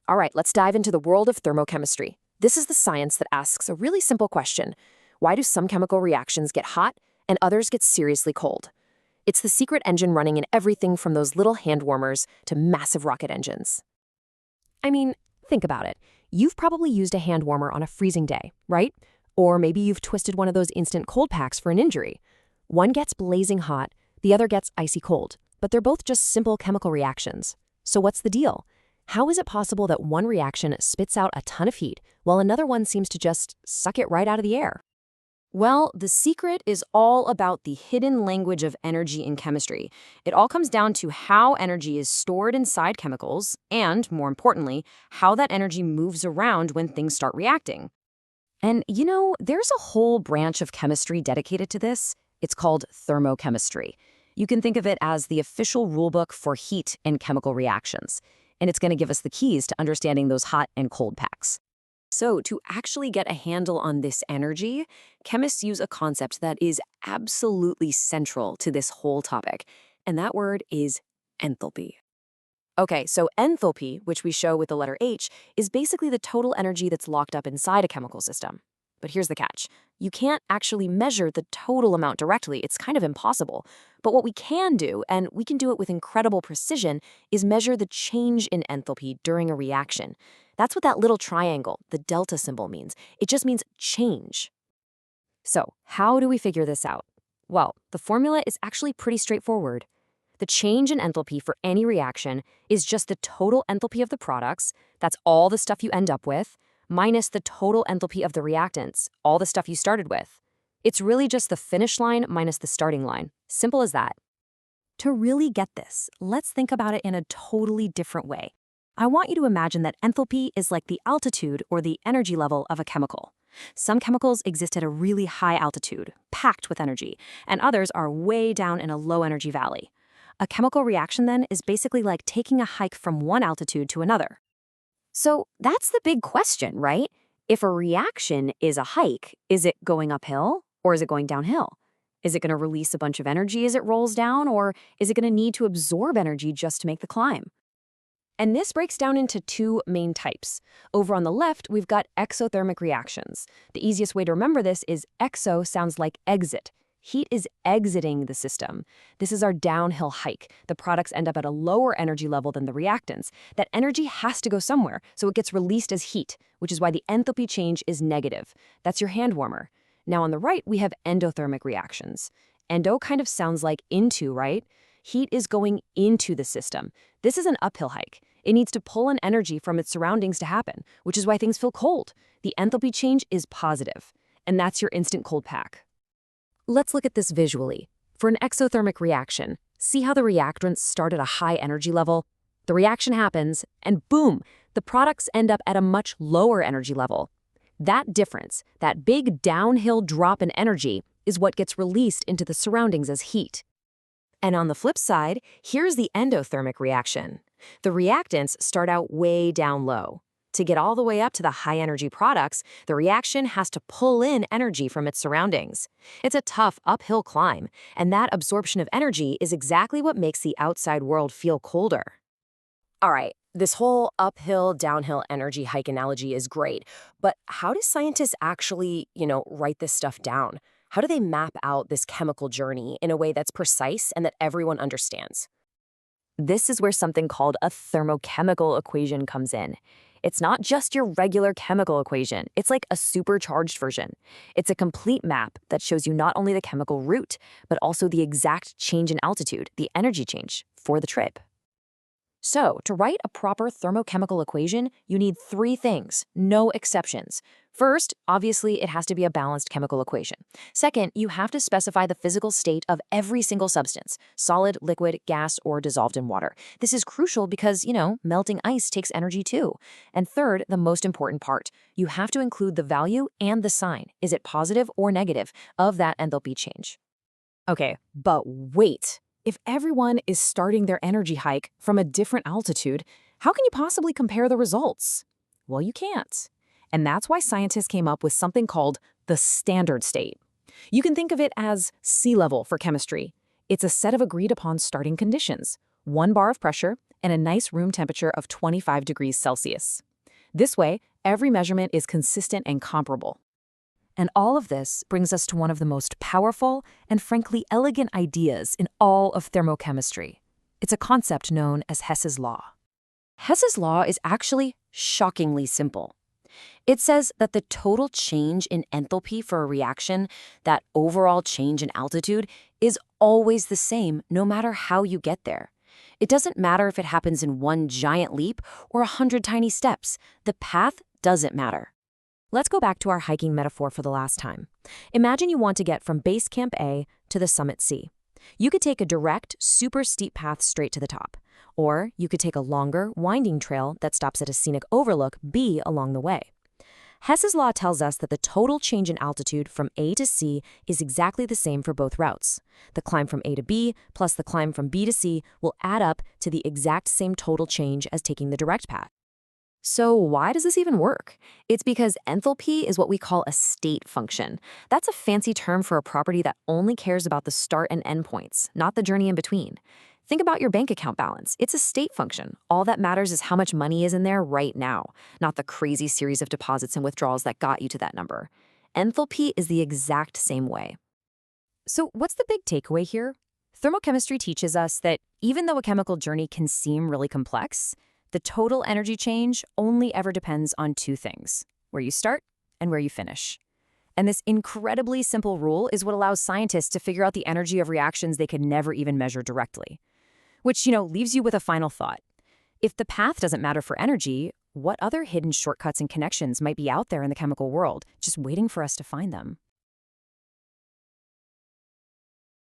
All right, let's dive into the world of thermochemistry. This is the science that asks a really simple question. Why do some chemical reactions get hot and others get seriously cold? It's the secret engine running in everything from those little hand warmers to massive rocket engines. I mean, think about it. You've probably used a hand warmer on a freezing day, right? Or maybe you've twisted one of those instant cold packs for an injury. One gets blazing hot, the other gets icy cold, but they're both just simple chemical reactions. So what's the deal? How is it possible that one reaction spits out a ton of heat while another one seems to just suck it right out of the air? Well, the secret is all about the hidden language of energy in chemistry. It all comes down to how energy is stored inside chemicals and, more importantly, how that energy moves around when things start reacting. And there's a whole branch of chemistry dedicated to this. It's called thermochemistry. You can think of it as the official rulebook for heat and chemical reactions. And it's going to give us the keys to understanding those hot and cold packs. So to actually get a handle on this energy, chemists use a concept that is absolutely central to this whole topic, and that word is enthalpy. Okay, so enthalpy, which we show with the letter H, is basically the total energy that's locked up inside a chemical system. But here's the catch. You can't actually measure the total amount directly. It's kind of impossible. But what we can do, and we can do it with incredible precision, is measure the change in enthalpy during a reaction. That's what that little triangle, the delta symbol, means. It just means change. So, how do we figure this out? Well, the formula is actually pretty straightforward. The change in enthalpy for any reaction is just the total enthalpy of the products, that's all the stuff you end up with, minus the total enthalpy of the reactants, all the stuff you started with. It's really just the finish line minus the starting line. Simple as that. To really get this, let's think about it in a totally different way. I want you to imagine that enthalpy is like the altitude or the energy level of a chemical. Some chemicals exist at a really high altitude, packed with energy, and others are way down in a low energy valley. A chemical reaction then is basically like taking a hike from one altitude to another. So that's the big question, right? If a reaction is a hike, is it going uphill or is it going downhill? Is it going to release a bunch of energy as it rolls down, or is it going to need to absorb energy just to make the climb? And this breaks down into two main types. Over on the left, we've got exothermic reactions. The easiest way to remember this is exo sounds like exit. Heat is exiting the system. This is our downhill hike. The products end up at a lower energy level than the reactants. That energy has to go somewhere, so it gets released as heat, which is why the enthalpy change is negative. That's your hand warmer. Now on the right, we have endothermic reactions. Endo kind of sounds like into, right? Heat is going into the system. This is an uphill hike. It needs to pull in energy from its surroundings to happen, which is why things feel cold. The enthalpy change is positive, and that's your instant cold pack. Let's look at this visually. For an exothermic reaction, see how the reactants start at a high energy level? The reaction happens, and boom, the products end up at a much lower energy level. That difference, that big downhill drop in energy, is what gets released into the surroundings as heat. And on the flip side, here's the endothermic reaction. The reactants start out way down low. To get all the way up to the high-energy products, the reaction has to pull in energy from its surroundings. It's a tough uphill climb, and that absorption of energy is exactly what makes the outside world feel colder. All right, this whole uphill-downhill energy hike analogy is great, but how do scientists actually, write this stuff down? How do they map out this chemical journey in a way that's precise and that everyone understands? This is where something called a thermochemical equation comes in. It's not just your regular chemical equation. It's like a supercharged version. It's a complete map that shows you not only the chemical route, but also the exact change in altitude, the energy change, for the trip. So, to write a proper thermochemical equation, you need three things, no exceptions. First, obviously, it has to be a balanced chemical equation. Second, you have to specify the physical state of every single substance, solid, liquid, gas, or dissolved in water. This is crucial because, melting ice takes energy too. And third, the most important part, you have to include the value and the sign, is it positive or negative, of that enthalpy change. Okay, but wait. If everyone is starting their energy hike from a different altitude, how can you possibly compare the results? Well, you can't. And that's why scientists came up with something called the standard state. You can think of it as sea level for chemistry. It's a set of agreed-upon starting conditions. 1 bar of pressure and a nice room temperature of 25 degrees Celsius. This way, every measurement is consistent and comparable. And all of this brings us to one of the most powerful and frankly elegant ideas in all of thermochemistry. It's a concept known as Hess's law. Hess's law is actually shockingly simple. It says that the total change in enthalpy for a reaction, that overall change in altitude, is always the same no matter how you get there. It doesn't matter if it happens in one giant leap or 100 tiny steps. The path doesn't matter. Let's go back to our hiking metaphor for the last time. Imagine you want to get from base camp A to the summit C. You could take a direct, super steep path straight to the top. Or you could take a longer, winding trail that stops at a scenic overlook B along the way. Hess's law tells us that the total change in altitude from A to C is exactly the same for both routes. The climb from A to B plus the climb from B to C will add up to the exact same total change as taking the direct path. So why does this even work? It's because enthalpy is what we call a state function. That's a fancy term for a property that only cares about the start and end points, not the journey in between. Think about your bank account balance. It's a state function. All that matters is how much money is in there right now, not the crazy series of deposits and withdrawals that got you to that number. Enthalpy is the exact same way. So what's the big takeaway here? Thermochemistry teaches us that even though a chemical journey can seem really complex, the total energy change only ever depends on two things: where you start and where you finish. And this incredibly simple rule is what allows scientists to figure out the energy of reactions they could never even measure directly. Which, leaves you with a final thought. If the path doesn't matter for energy, what other hidden shortcuts and connections might be out there in the chemical world, just waiting for us to find them?